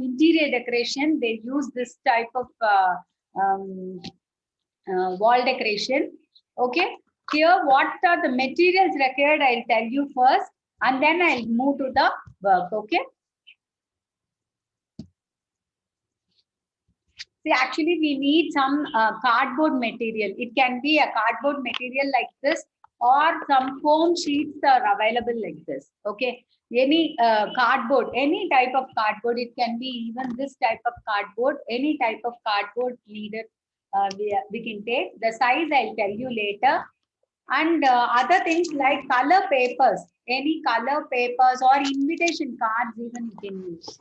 interior decoration, they use this type of wall decoration. Okay, here what are the materials required? I'll tell you first, and then I'll move to the work. Okay. See, actually, we need some cardboard material. It can be a cardboard material like this, or some foam sheets are available like this. Okay, any cardboard, any type of cardboard. It can be even this type of cardboard. Any type of cardboard needed, we can take. The size I'll tell you later. And other things like color papers, any color papers or invitation cards, even you can use.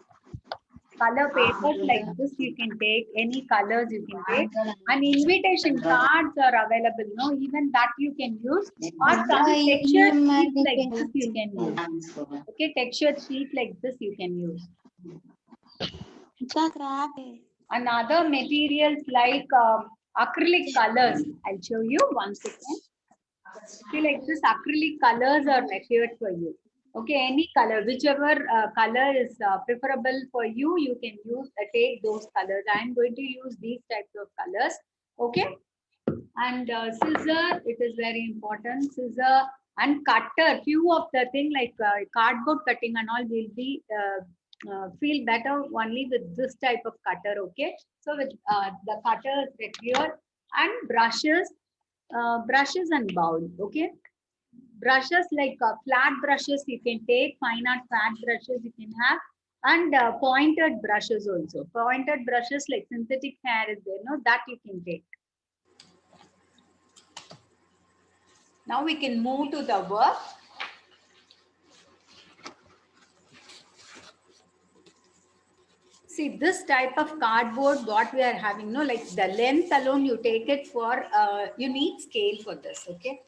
Color papers like this you can take, any colors you can take, and invitation cards are available, no, even that you can use, or some textured sheets like this you can use. Okay, textured sheet like this you can use. Another materials like acrylic colors, I'll show you one second. See, like this acrylic colors are required for you. Okay, any color, whichever color is preferable for you, you can use, take those colors. I am going to use these types of colors. Okay, and scissor, it is very important. Scissor and cutter. Few of the thing like cardboard cutting and all will be feel better only with this type of cutter. Okay, so with the cutter required, and brushes, brushes and bowl. Okay. Brushes like flat brushes you can take, fine art flat brushes you can have, and pointed brushes also. Pointed brushes like synthetic hair is there, no, that you can take. Now we can move to the work. See, this type of cardboard, what we are having, no, like the length alone, you take it for, you need scale for this, okay?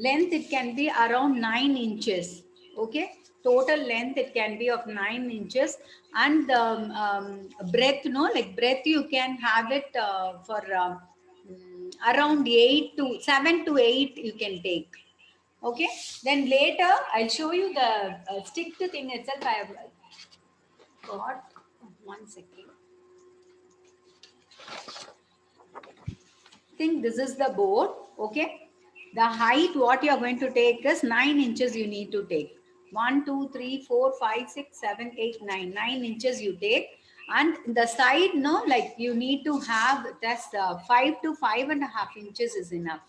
Length, it can be around 9 inches, okay? Total length, it can be of 9 inches. And the breadth, no, like breadth, you can have it for around 7 to 8 you can take. Okay, then later I'll show you the sticked thing itself. I have got 1 second. I think this is the board. Okay, the height what you are going to take is 9 inches. You need to take 1, 2, 3, 4, 5, 6, 7, 8, 9. 9 inches you take, and the side, no, like you need to have that's 5 to 5.5 inches is enough.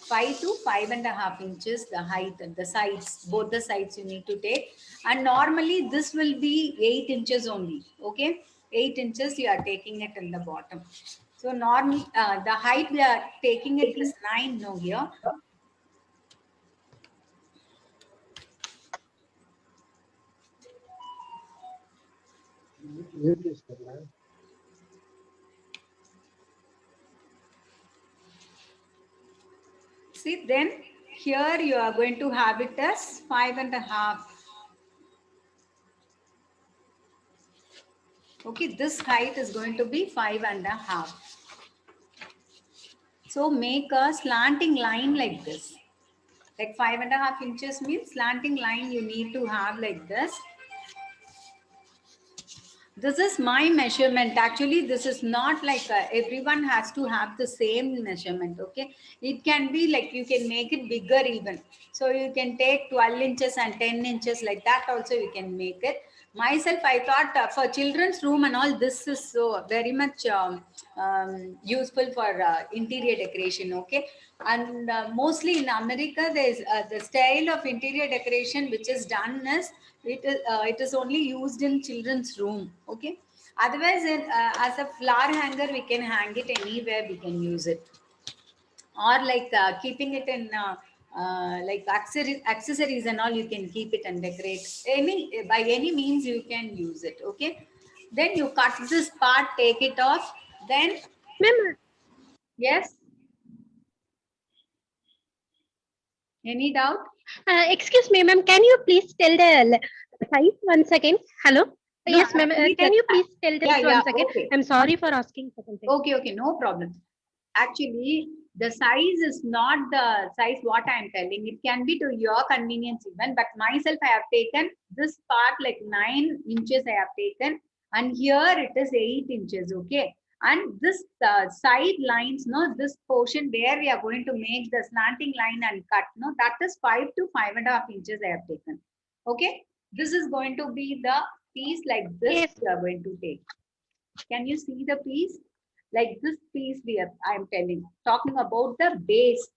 5 to 5.5 inches the height, and the sides, both the sides you need to take. And normally this will be 8 inches only. Okay, 8 inches you are taking it in the bottom. So normally the height we are taking it is 9, no, here. See, then here you are going to have it as 5.5. Okay, this height is going to be 5.5. So make a slanting line like this. Like 5.5 inches means slanting line you need to have like this. This is my measurement. Actually, this is not like everyone has to have the same measurement. Okay, it can be like you can make it bigger even. So you can take 12 inches and 10 inches like that also you can make it. Myself, I thought for children's room and all, this is so very much useful for interior decoration. Okay, and mostly in America, there's the style of interior decoration which is done is it is only used in children's room. Okay, otherwise as a flower hanger we can hang it anywhere, we can use it, or like keeping it in like accessories and all, you can keep it and decorate any by any means you can use it. Okay, then you cut this part, take it off, then yes, any doubt? Excuse me, ma'am. Can you please tell the size once again? Hello. No, Yes, ma'am. Can you please tell this once again? Okay. I'm sorry for asking second thing. Okay, no problem. Actually, The size is not the size what I am telling. It can be to your convenience even, but myself I have taken this part like 9 inches I have taken, and here it is 8 inches, okay? And this side lines, no, this portion where we are going to make the slanting line and cut, no, that is 5 to 5.5 inches I have taken, okay? This is going to be the piece like this Yes. we are going to take. Can you see the piece? Like this piece we are, I am talking about the base.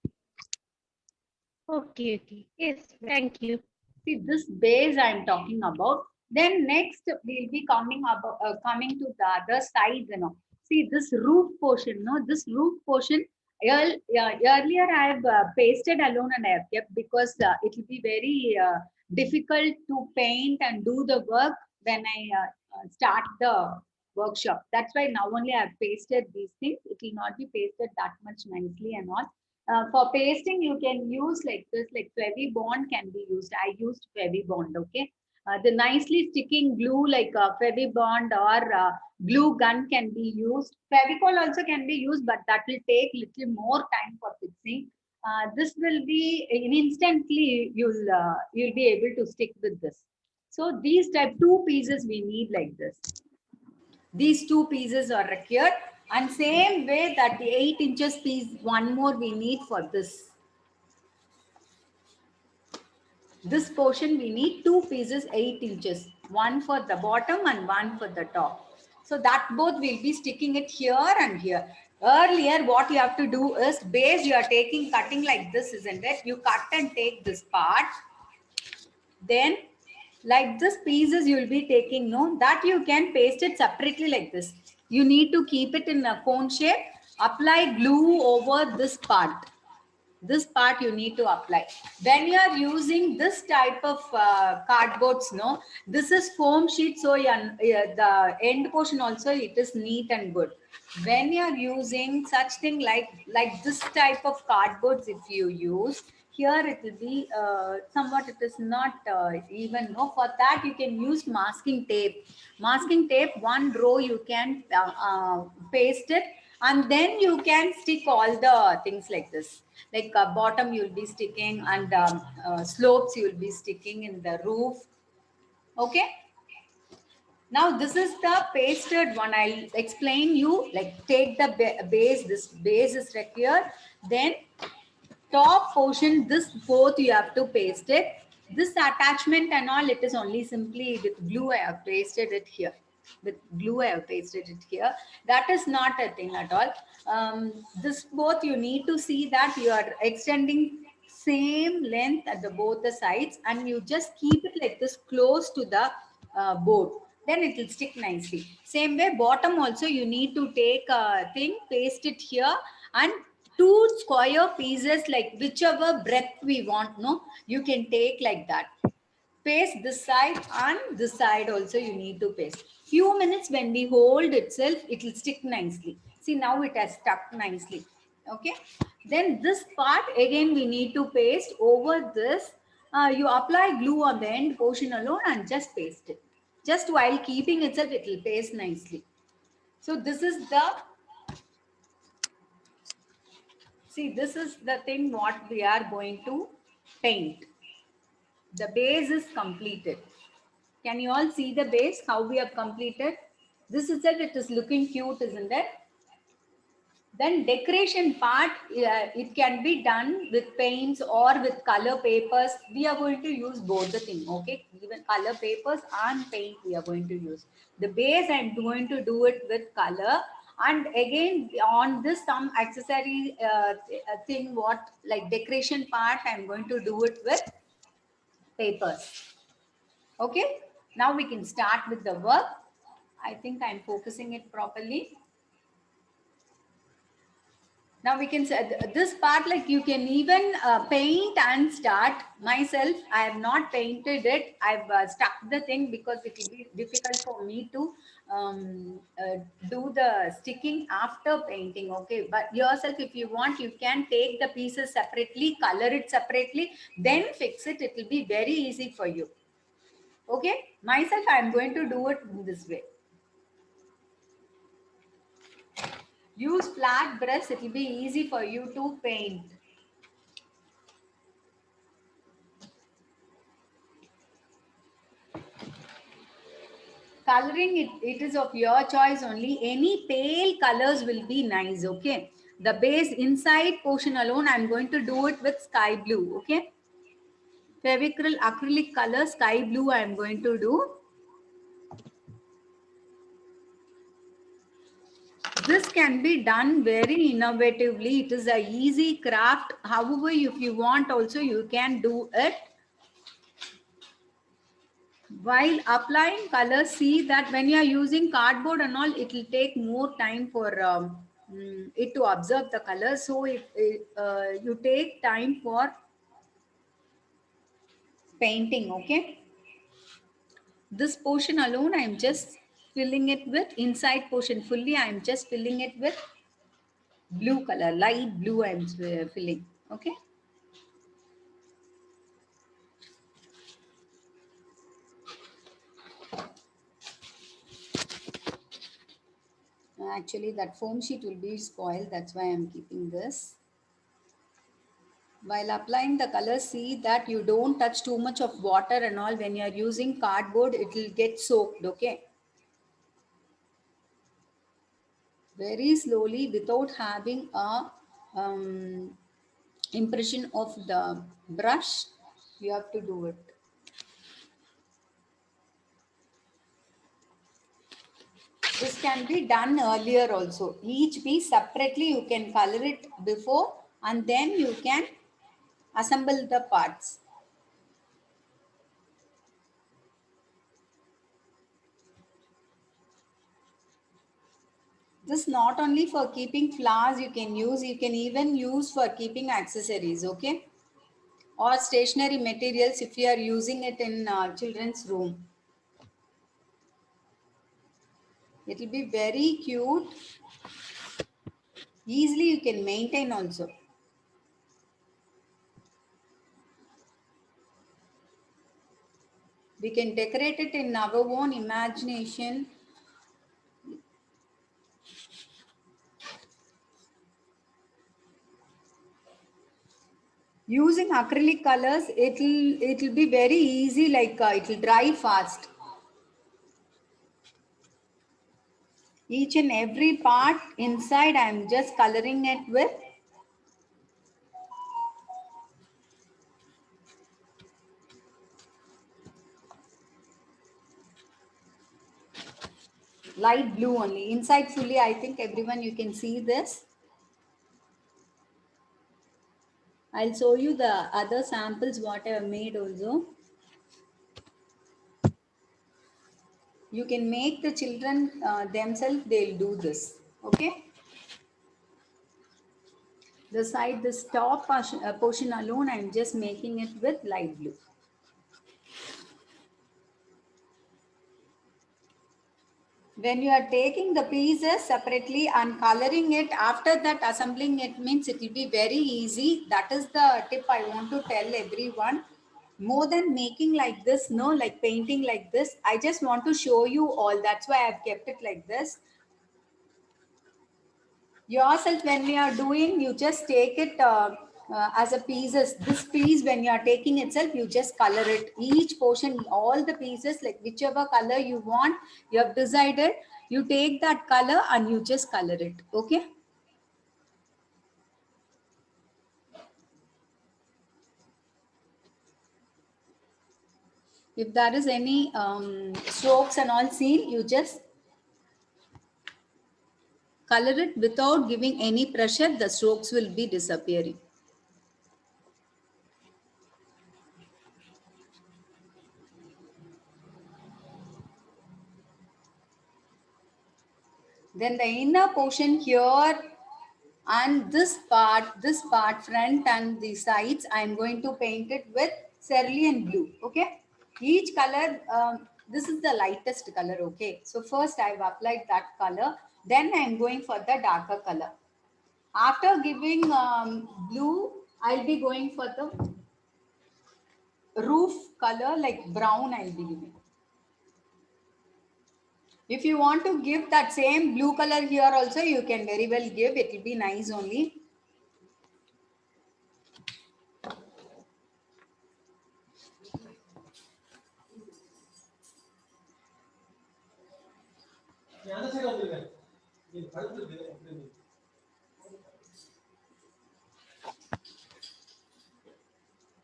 Okay. Okay. Yes. Thank you. See this base I am talking about. Then next we'll be coming to the other side, you know. See this roof portion, no, this roof portion. Earlier I have pasted alone and I have kept because it will be very difficult to paint and do the work when I start the workshop. That's why now only I have pasted these things. It will not be pasted that much nicely and all. For pasting, you can use like this, like Fevibond can be used. I used Fevibond, okay? The nicely sticking glue like Fevibond or glue gun can be used. Fevicol also can be used, but that will take little more time for fixing. This will be instantly you'll be able to stick with this. So these type two pieces we need like this. These two pieces are required, and same way that the 8 inches piece one more we need for this portion we need two pieces 8 inches, one for the bottom and one for the top. So that both will be sticking it here and here. Earlier what you have to do is base you are taking cutting like this, isn't it? You cut and take this part, then like this pieces you will be taking, no, that you can paste it separately like this. You need to keep it in a cone shape, apply glue over this part. This part you need to apply when you are using this type of cardboards, no, this is foam sheet, so the end portion also it is neat and good. When you are using such thing like this type of cardboards, if you use here, it will be somewhat it is not even, no, for that you can use masking tape. One row you can paste it, and then you can stick all the things like this, like bottom you'll be sticking, and slopes you'll be sticking in the roof, okay? Now this is the pasted one. I'll explain you, like take the base, this base is required, then top portion, this both you have to paste it. This attachment and all, it is only simply with glue I have pasted it here. With glue I have pasted it here. That is not a thing at all. This both you need to see that you are extending same length at the both the sides, and you just keep it like this close to the board, then it will stick nicely. Same way bottom also you need to take a thing, paste it here, and two square pieces like whichever breadth we want, no, you can take like that. Paste this side and this side also you need to paste. Few minutes when we hold itself, it will stick nicely. See, now it has stuck nicely, okay? Then this part again we need to paste over this. You apply glue on the end portion alone and just paste it. Just while keeping itself, it will paste nicely. So this is the, see, this is the thing what we are going to paint. The base is completed. Can you all see the base, how we have completed? This itself, it is looking cute, isn't it? Then decoration part, it can be done with paints or with color papers. We are going to use both the thing, okay? Even color papers and paint we are going to use. The base I'm going to do it with color. And again, on this some accessory thing, what like decoration part, I'm going to do it with papers. Okay, now we can start with the work. I think I'm focusing it properly. Now we can say this part, like you can even paint and start. Myself, I have not painted it. I've stuck the thing because it will be difficult for me to do the sticking after painting. Okay, but yourself, if you want, you can take the pieces separately, color it separately, then fix it. It will be very easy for you. Okay, myself, I'm going to do it in this way. Use flat brush, it will be easy for you to paint. Coloring, it is of your choice only. Any pale colors will be nice, okay? The base inside portion alone, I'm going to do it with sky blue, okay? Fevicryl acrylic color sky blue I'm going to do. This can be done very innovatively. It is a easy craft. However, if you want also, you can do it. While applying color, see that when you are using cardboard and all, it will take more time for it to absorb the color. So if you take time for painting, okay? This portion alone, I'm just filling it with inside portion fully. I'm just filling it with blue color, light blue I'm filling, okay? Actually, that foam sheet will be spoiled. That's why I'm keeping this. While applying the color, see that you don't touch too much of water and all. When you're using cardboard, it will get soaked, okay? Very slowly without having a impression of the brush, you have to do it. This can be done earlier also. Each piece separately, you can color it before and then you can assemble the parts. This not only for keeping flowers you can even use for keeping accessories, okay? Or stationery materials if you are using it in children's room. It will be very cute. Easily you can maintain also. We can decorate it in our own imagination. Using acrylic colors, it'll be very easy, like it will dry fast. Each and every part inside, I'm just coloring it with light blue only. Inside fully, I think everyone you can see this. I'll show you the other samples what I have made also. You can make the children themselves, they'll do this. Okay. This top portion alone, I'm just making it with light blue. When you are taking the pieces separately and coloring it, after that assembling it means it will be very easy. That is the tip I want to tell everyone. More than making like this, no, like painting like this, I just want to show you all. That's why I've kept it like this. Yourself, when we are doing, you just take it as a pieces. This piece, when you are taking itself, you just color it. Each portion, all the pieces, like whichever color you want, you have decided, you take that color and you just color it. Okay. If there is any strokes and all seen, you just color it without giving any pressure. The strokes will be disappearing. Then the inner portion here and this part front and the sides, I'm going to paint it with cerulean blue. Okay, each color, this is the lightest color. Okay, so first I've applied that color, then I'm going for the darker color. After giving blue, I'll be going for the roof color, like brown I'll be giving. If you want to give that same blue color here also, you can very well give. It will be nice only.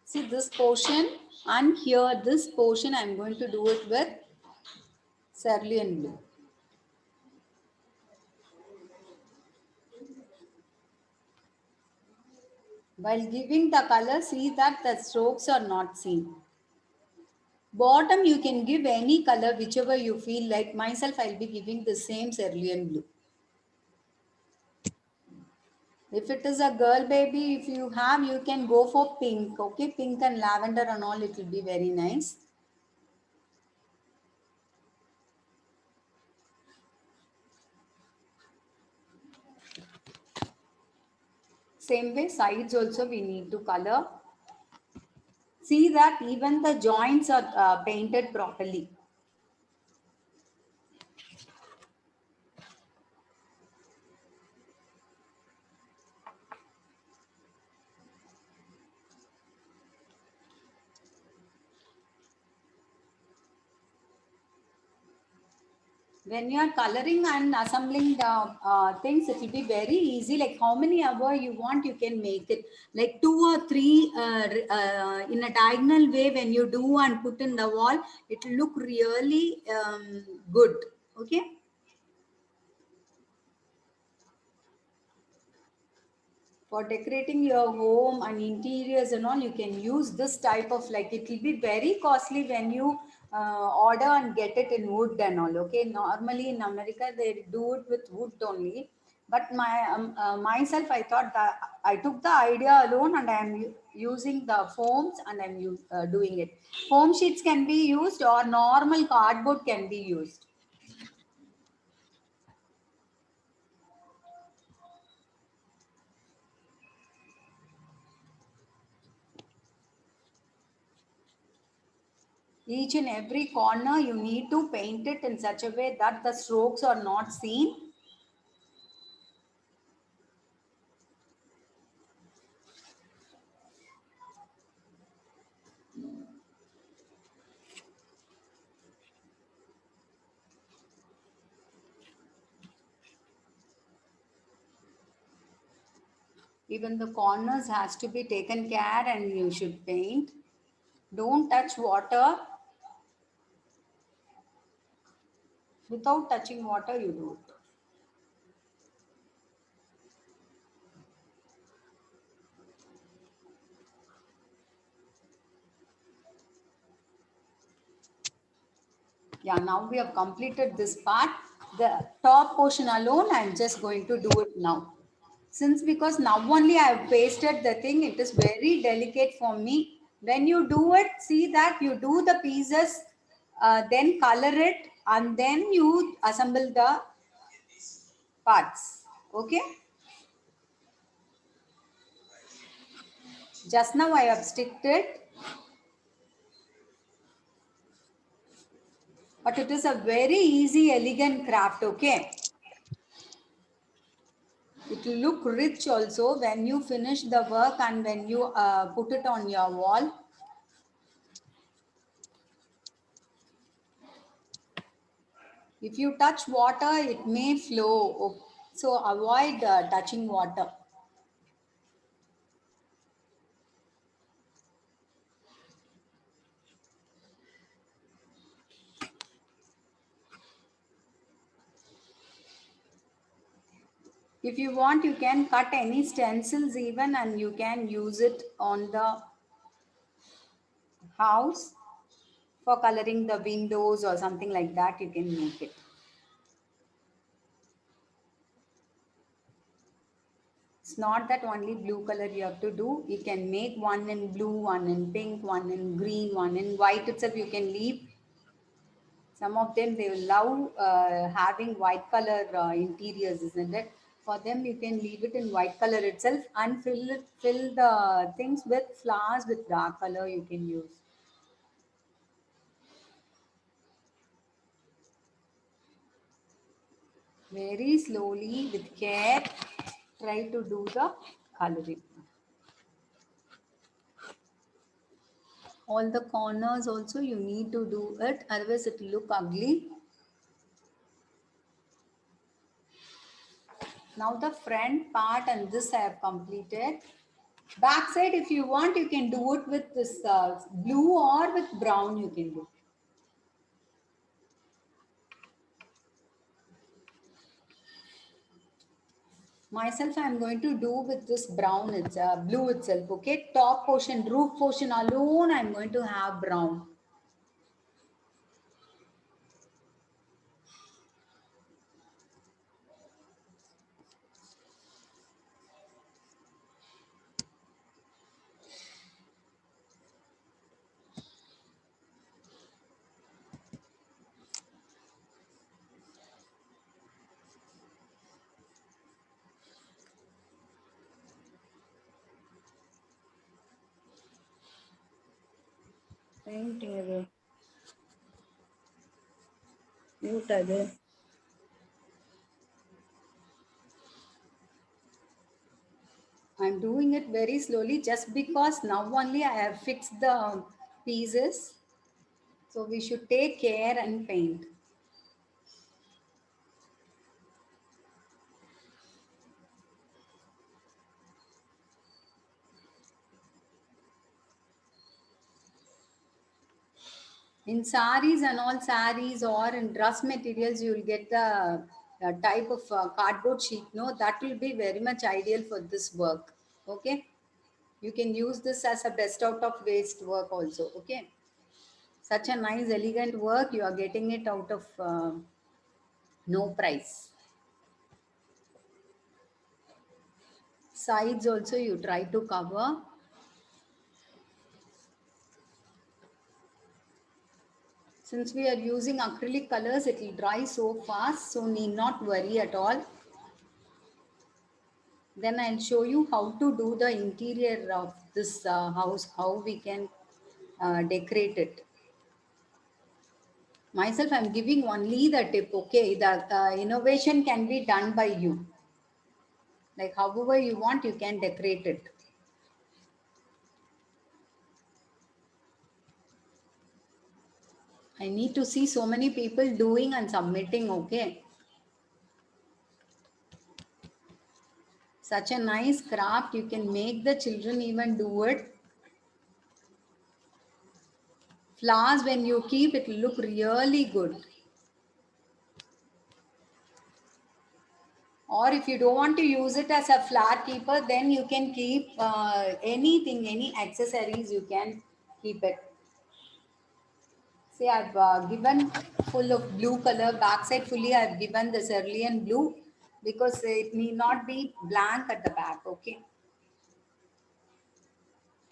See this portion and here this portion I am going to do it with cerulean blue. While giving the color, see that the strokes are not seen. Bottom you can give any color whichever you feel like. Myself I'll be giving the same cerulean blue. If it is a girl baby, if you have, you can go for pink. Okay, pink and lavender and all, it will be very nice. Same way, sides also we need to color. See that even the joints are painted properly. When you are coloring and assembling the things, it will be very easy. Like how many hours you want, you can make it. Like 2 or 3 in a diagonal way. When you do and put in the wall, it will look really good. Okay. For decorating your home and interiors and all, you can use this type of, like, it will be very costly when you order and get it in wood and all. Okay, normally in America they do it with wood only, but myself I thought that I took the idea alone and I am using the foams and I'm doing it. Foam sheets can be used or normal cardboard can be used. Each and every corner you need to paint it in such a way that the strokes are not seen. Even the corners has to be taken care and you should paint. Don't touch water. Without touching water, you do it. Yeah, now we have completed this part. The top portion alone, I'm just going to do it now. Since because now only I have pasted the thing, it is very delicate for me. When you do it, see that you do the pieces, then color it, and then you assemble the parts. Okay. Just now I have sticked it. But it is a very easy, elegant craft, okay? It will look rich also when you finish the work and when you put it on your wall. If you touch water, it may flow. So avoid touching water. If you want, you can cut any stencils even and you can use it on the house for coloring the windows or something like that. You can make it. It's not that only blue color you have to do. You can make one in blue, one in pink, one in green, one in white itself. You can leave. Some of them, they will love having white color interiors, isn't it? For them, you can leave it in white color itself and fill the things with flowers with dark color you can use. Very slowly with care, try to do the coloring. All the corners also you need to do it, otherwise it will look ugly. Now the front part and this I have completed. Back side, if you want, you can do it with this blue or with brown you can do. Myself, I am going to do with this brown, it's blue itself, okay? Top portion, roof portion alone, I am going to have brown. Painting away. Mute again. I'm doing it very slowly just because now only I have fixed the pieces. So we should take care and paint. In saris and all saris or in dress materials, you will get the type of cardboard sheet. No, that will be very much ideal for this work. Okay. You can use this as a best out of waste work also. Okay. Such a nice, elegant work. You are getting it out of no price. Sides also you try to cover. Since we are using acrylic colors, it will dry so fast, so need not worry at all. Then I'll show you how to do the interior of this house, how we can decorate it. Myself, I'm giving only the tip, okay? The innovation can be done by you. Like however you want, you can decorate it. I need to see so many people doing and submitting, okay? Such a nice craft, you can make the children even do it. Flowers, when you keep, it will look really good. Or if you don't want to use it as a flower keeper, then you can keep anything, any accessories, you can keep it. See, I've given full of blue color, backside fully I've given the cerulean blue because it need not be blank at the back, okay?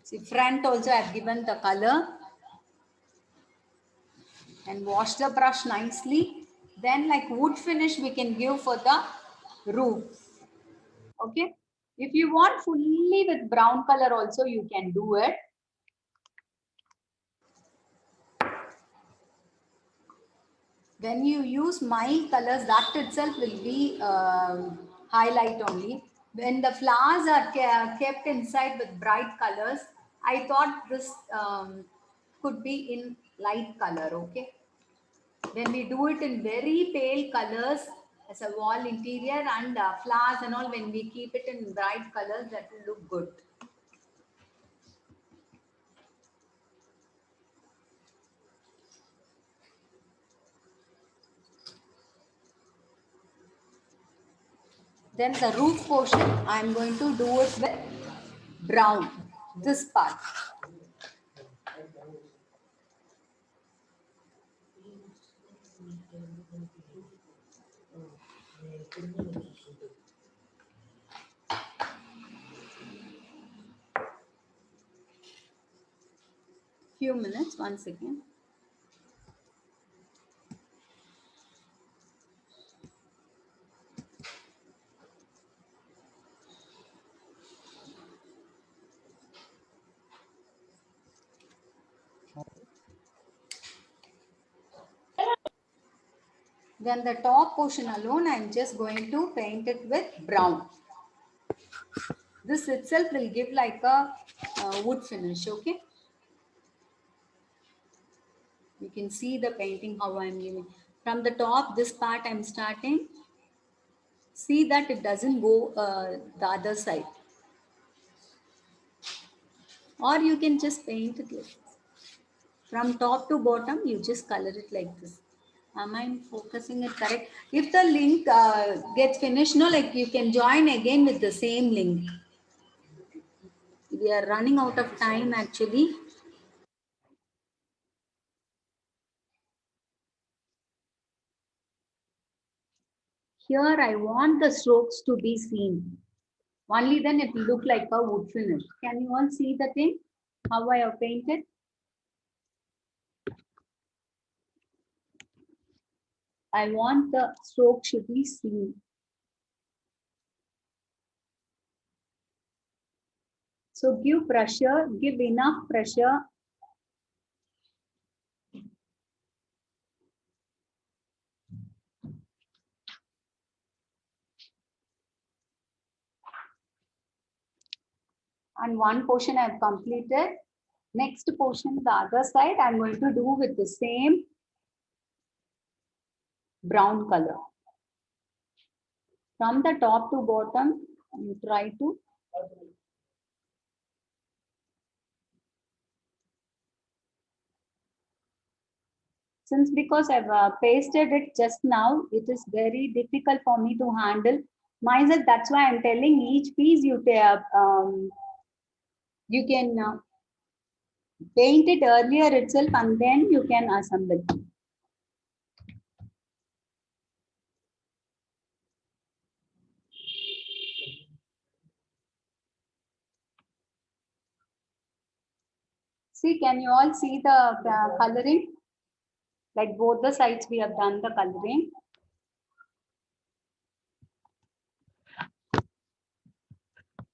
See, front also I've given the color and wash the brush nicely. Then like wood finish we can give for the roof, okay? If you want fully with brown color also you can do it. When you use mild colors, that itself will be highlight only. When the flowers are kept inside with bright colors, I thought this could be in light color, okay? When we do it in very pale colors as a wall interior and flowers and all, when we keep it in bright colors, that will look good. Then the roof portion, I'm going to do it with brown, this part. Few minutes, once again. Then the top portion alone, I'm just going to paint it with brown. This itself will give like a wood finish, okay? You can see the painting how I'm giving. From the top, this part I'm starting. See that it doesn't go the other side. Or you can just paint it like this. From top to bottom, you just color it like this. Am I focusing it correct? If the link gets finished, no, like you can join again with the same link. We are running out of time actually. Here I want the strokes to be seen. Only then it will look like a wood finish. Can you all see the thing? How I have painted? I want the stroke should be seen. So give pressure, give enough pressure. And one portion I have completed. Next portion, the other side, I'm going to do with the same brown color. From the top to bottom, you try to since because I've pasted it just now, it is very difficult for me to handle myself. That's why I'm telling each piece you can paint it earlier itself and then you can assemble. See, can you all see the coloring? Like both the sides we have done the coloring.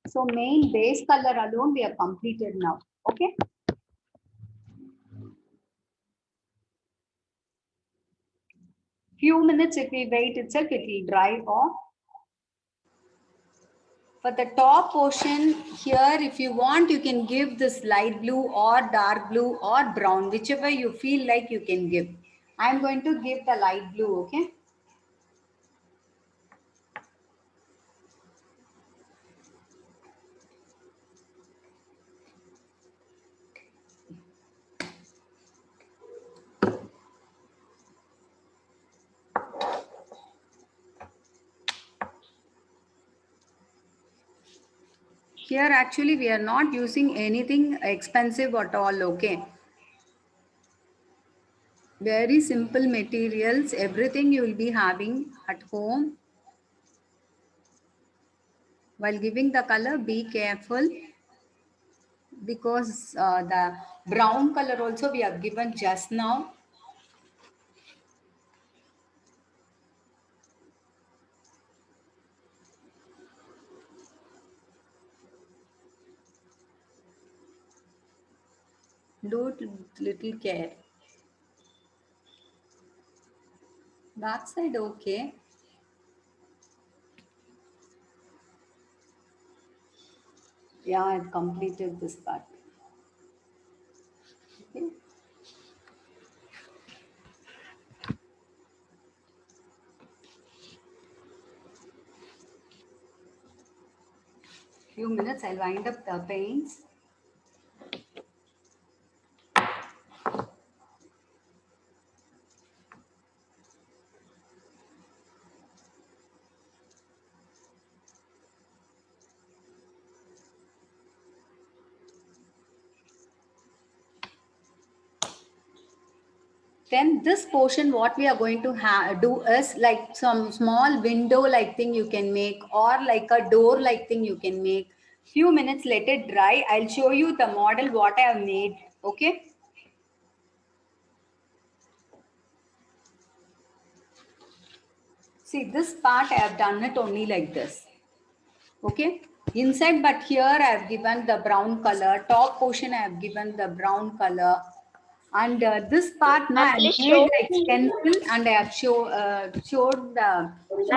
So main base color alone we have completed now. Okay. Few minutes if we wait itself, it will dry off. For the top portion here, if you want, you can give this light blue or dark blue or brown, whichever you feel like you can give. I'm going to give the light blue, okay? Here actually we are not using anything expensive at all, okay? Very simple materials, everything you will be having at home. While giving the color, be careful because the brown color also we have given just now. Do it with little care. Back side, okay. Yeah, I've completed this part. Okay. Few minutes, I'll wind up the paints. Then this portion, what we are going to do is like some small window like thing you can make or like a door like thing you can make. Few minutes, let it dry. I'll show you the model what I have made. Okay. See, this part I have done it only like this. Okay. Inside, but here I have given the brown color. Top portion I have given the brown color. And this part now Ma'am, I please made show like me. stencil and I have Ma'am, shown it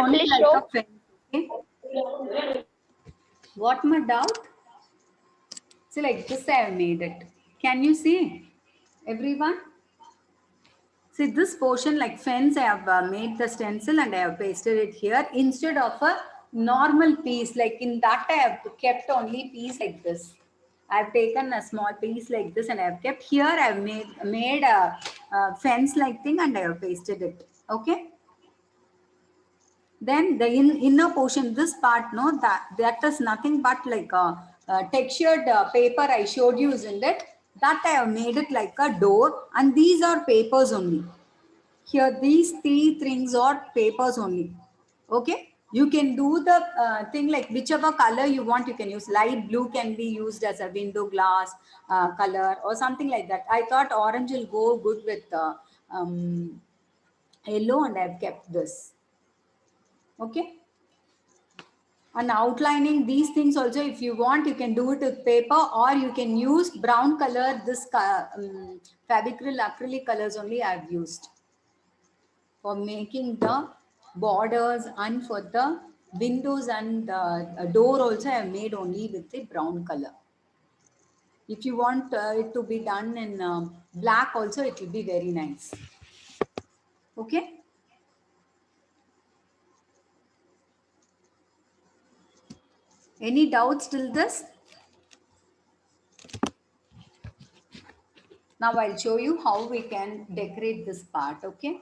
please like show. a fence. Okay. What my doubt? See, like this I have made it. Can you see, everyone? See this portion like fence, I have made the stencil and I have pasted it here instead of a normal piece. Like in that I have kept only piece like this. I have taken a small piece like this and I have kept here. I have made a fence like thing and I have pasted it. Okay. Then the inner portion, this part, no, that is nothing but like a textured paper I showed you, isn't it? That I have made it like a door, and these are papers only. Here, these three things are papers only. Okay, you can do the thing like whichever color you want. You can use light blue can be used as a window glass color or something like that. I thought orange will go good with yellow, and I've kept this. Okay. And outlining these things also, if you want, you can do it with paper, or you can use brown color. This fabrical acrylic colors only I've used for making the borders, and for the windows and the door also I have made only with the brown color. If you want it to be done in black also, it will be very nice. Okay. Any doubts till this? Now I'll show you how we can decorate this part. Okay.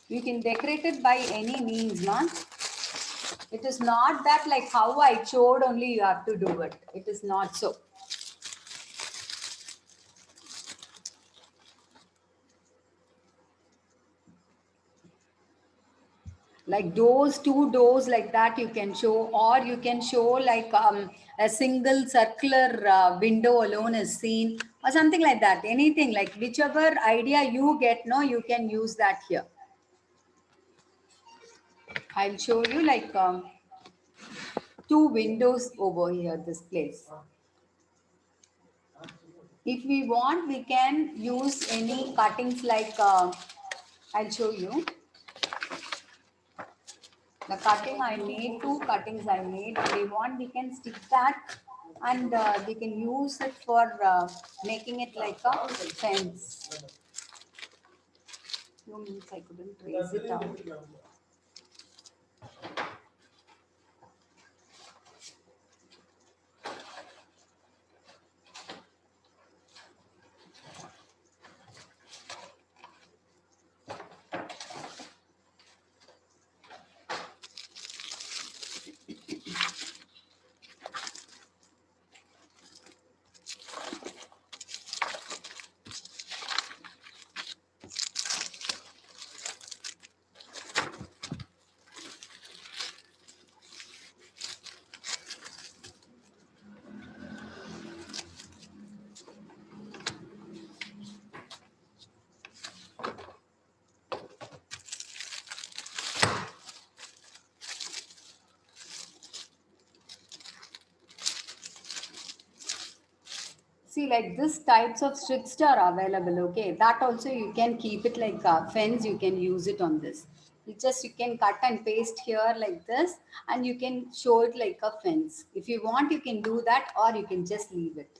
You can decorate it by any means, man. It is not that like how I showed only you have to do it. It is not so. Like doors, two doors like that you can show, or you can show like a single circular window alone is seen, or something like that. Anything like whichever idea you get, no, you can use that here. I'll show you like two windows over here, this place. If we want, we can use any cuttings like, I'll show you. The cutting I made, two cuttings I made. If we want, we can stick that, and we can use it for making it like a fence. Few minutes I couldn't trace it out. See, like this types of strips are available. Okay, that also you can keep it like a fence. You can use it on this. You can cut and paste here like this, and you can show it like a fence. If you want, you can do that, or you can just leave it.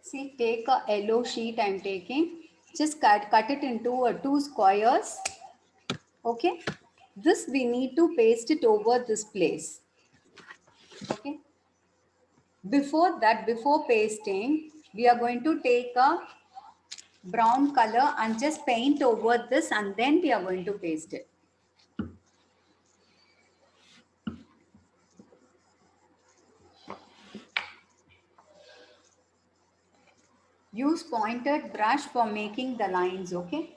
See, take a yellow sheet I'm taking. Just cut it into two squares. Okay. This we need to paste it over this place. Okay. Before that, before pasting, we are going to take a brown color and just paint over this, and then we are going to paste it. Use pointed brush for making the lines. Okay.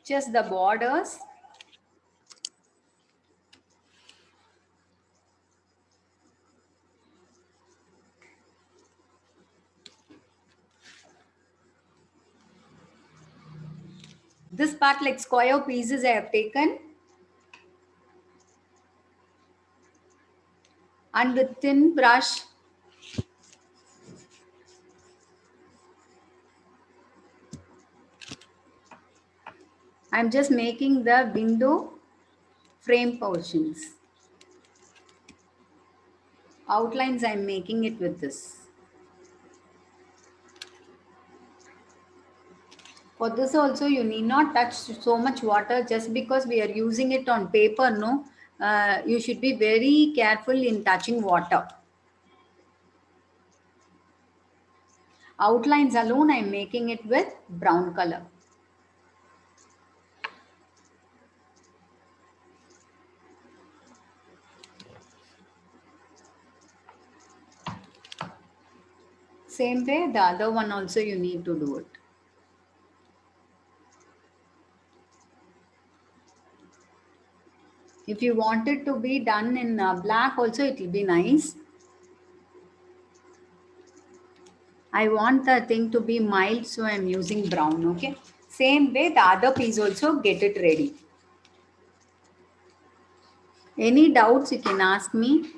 just the borders. This part like square pieces I have taken. And with thin brush, I'm just making the window frame portions. Outlines I'm making it with this. For this also, you need not touch so much water just because we are using it on paper, no? You should be very careful in touching water. Outlines alone, I'm making it with brown color. Same way, the other one also you need to do it. If you want it to be done in black also, it will be nice. I want the thing to be mild, so I'm using brown, okay? Same way, the other piece also, get it ready. Any doubts you can ask me.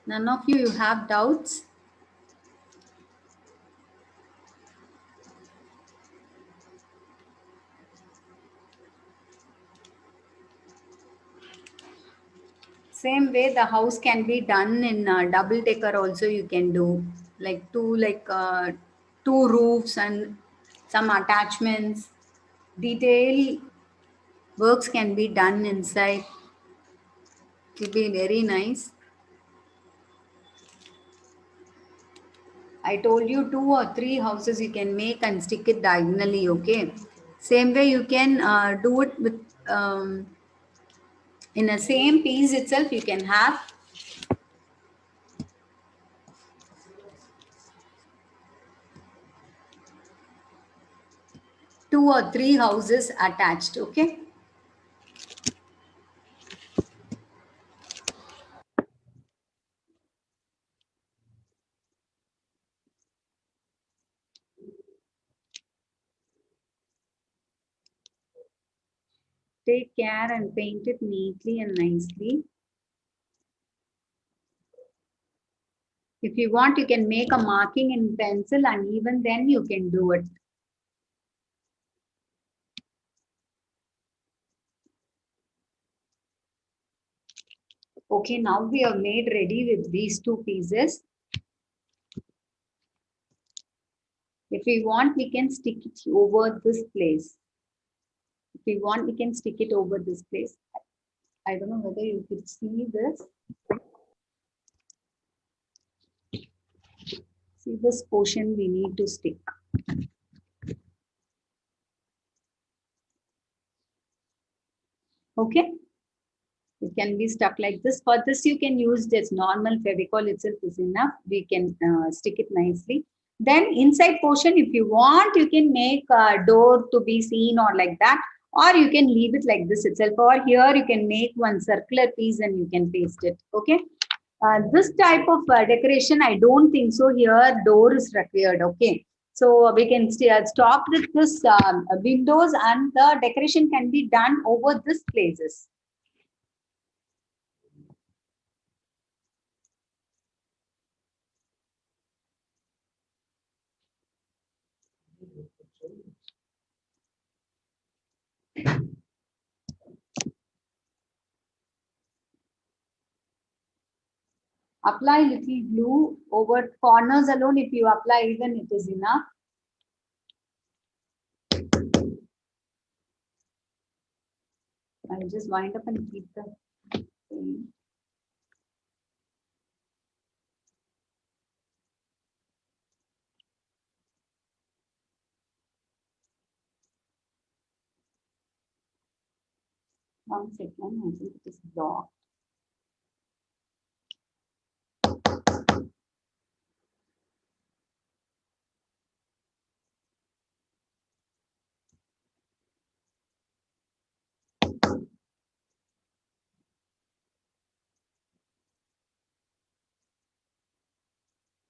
None of you have doubts? Same way, the house can be done in double decker also. You can do like two roofs and some attachments. Detail works can be done inside. It will be very nice. I told you 2 or 3 houses you can make and stick it diagonally, okay? Same way you can do it with in a same piece itself. You can have 2 or 3 houses attached, okay? Take care and paint it neatly and nicely. If you want, you can make a marking in pencil and even then you can do it. Okay, now we are made ready with these 2 pieces. If we want, we can stick it over this place. If we want, we can stick it over this place. I don't know whether you could see this. See this portion we need to stick. Okay. It can be stuck like this. For this, you can use this normal Fevicol itself is enough. We can stick it nicely. Then inside portion, if you want, you can make a door to be seen or like that. Or you can leave it like this itself. Or here you can make one circular piece and you can paste it. Okay. This type of decoration, I don't think so. Here, door is required. Okay. So we can stop with this windows and the decoration can be done over these places. Apply little glue over corners alone. If you apply even, it is enough. I'll just wind up and keep the thing. One second, I think it is blocked.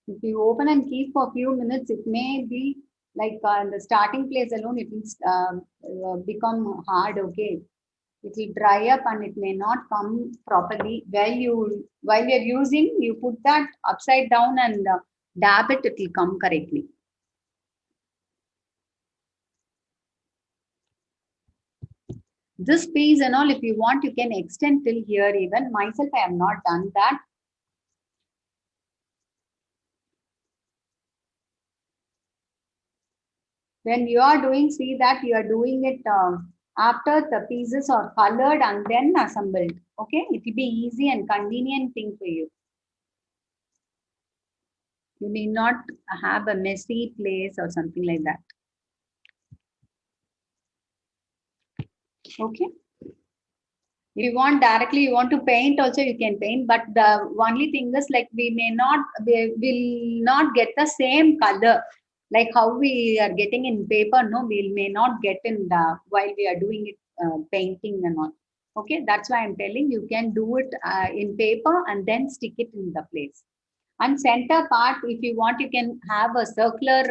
If you open and keep for a few minutes, it may be like in the starting place alone, it will become hard. Okay, it will dry up and it may not come properly. While you're using, you put that upside down and dab it. It will come correctly. This piece and all, if you want, you can extend till here. Even myself, I have not done that. When you are doing, see that you are doing it after the pieces are colored and then assembled. Okay, it will be easy and convenient thing for you. You need not have a messy place or something like that. Okay. If you want directly, you want to paint also, you can paint. But the only thing is like we will not get the same color like how we are getting in paper. No, we may not get in the while we are doing it painting and all. Okay, that's why I'm telling you can do it in paper and then stick it in the place. And center part, if you want, you can have a circular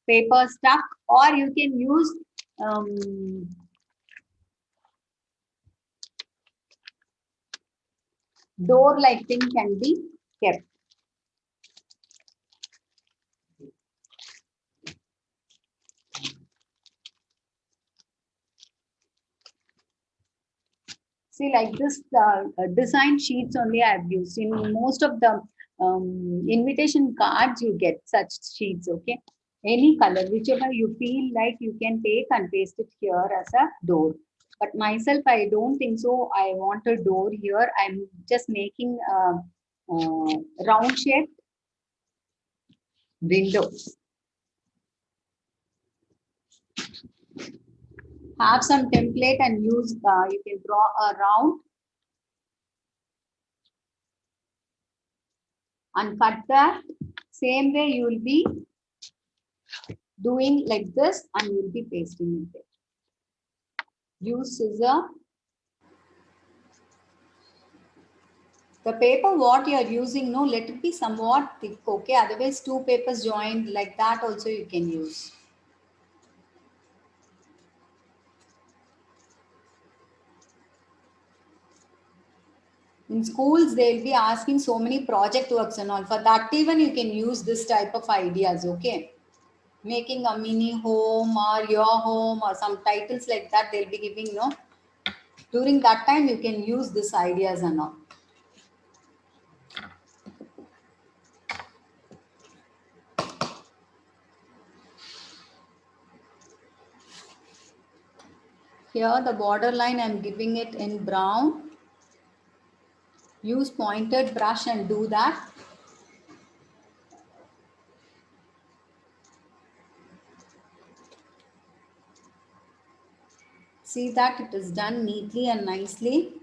paper stuck, or you can use door like thing can be kept. See, like this design sheets only I've used. In most of the invitation cards, you get such sheets, okay? Any color, whichever you feel like you can take and paste it here as a door. But myself, I don't think so. I want a door here. I'm just making a round shape window. Have some template and use, you can draw a round and cut that. Same way you will be doing like this and you will be pasting it there. Use scissor. The paper what you are using, no, let it be somewhat thick, okay? Otherwise, two papers joined like that also you can use. In schools, they'll be asking so many project works and all. For that, even you can use this type of ideas, okay? Making a mini home or your home or some titles like that, they'll be giving, no? During that time, you can use these ideas and all. Here, the border line, I'm giving it in brown. Use pointed brush and do that. See that it is done neatly and nicely.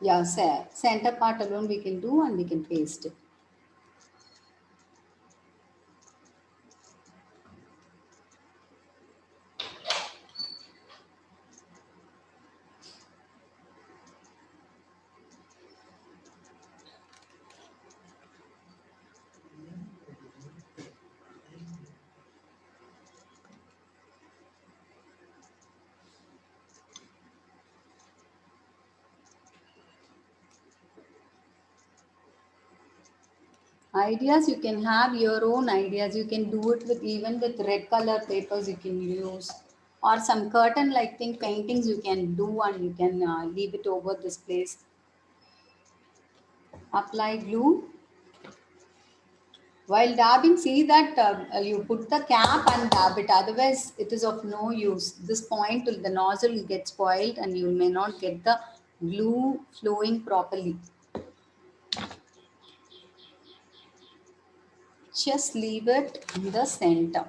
Yeah, center part alone we can do and we can paste it. Ideas, you can have your own ideas. You can do it with even with red color papers you can use. Or some curtain like thing paintings you can do and you can leave it over this place. Apply glue. While dabbing, see that you put the cap and dab it. Otherwise, it is of no use. This point, the nozzle will get spoiled and you may not get the glue flowing properly. Just leave it in the center.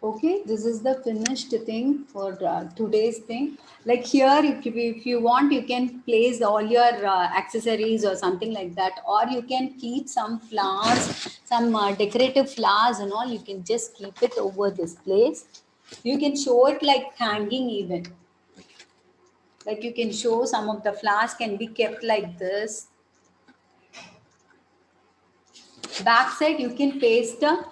Okay, this is the finished thing for today's thing. Like here, if you want, you can place all your accessories or something like that, or you can keep some flowers, some decorative flowers and all. You can just keep it over this place. You can show it like hanging even. Like you can show some of the flowers can be kept like this. Back side, you can paste the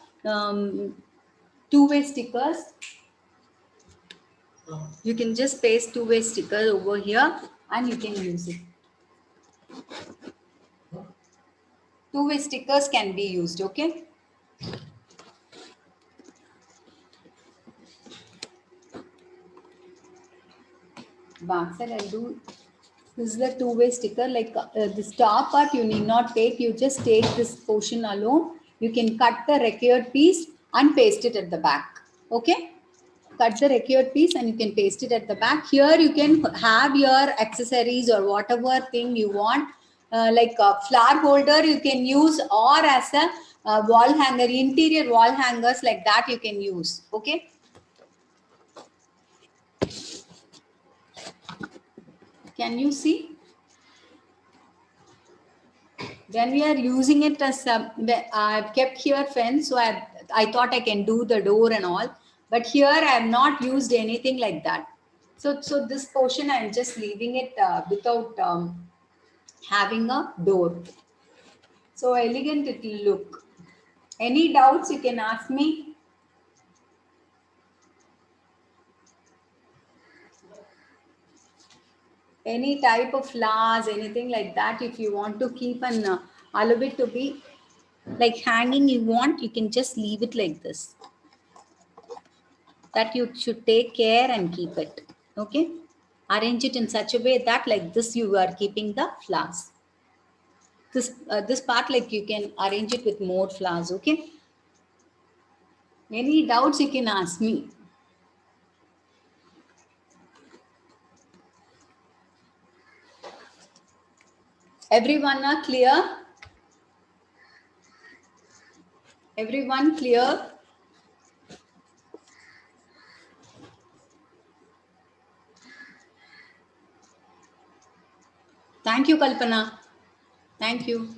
two-way stickers. You can just paste two-way sticker over here and you can use it. Two-way stickers can be used, okay? Backside I'll do, this is the two-way sticker, like this top part you need not take, you just take this portion alone. You can cut the required piece and paste it at the back, okay? Cut the required piece and you can paste it at the back. Here you can have your accessories or whatever thing you want, like a flower holder you can use, or as a wall hanger, interior wall hangers like that you can use, okay? Can you see? When we are using it as I've kept here fence, so I thought I can do the door and all, but here I have not used anything like that. So this portion I'm just leaving it without having a door. So elegant it will look. Any doubts you can ask me. Any type of flowers, anything like that. If you want to keep an allow it to be like hanging, you want, you can just leave it like this. That you should take care and keep it. Okay. Arrange it in such a way that like this you are keeping the flowers. This part like you can arrange it with more flowers. Okay. Any doubts you can ask me. Everyone are clear? Everyone clear? Thank you, Kalpana. Thank you.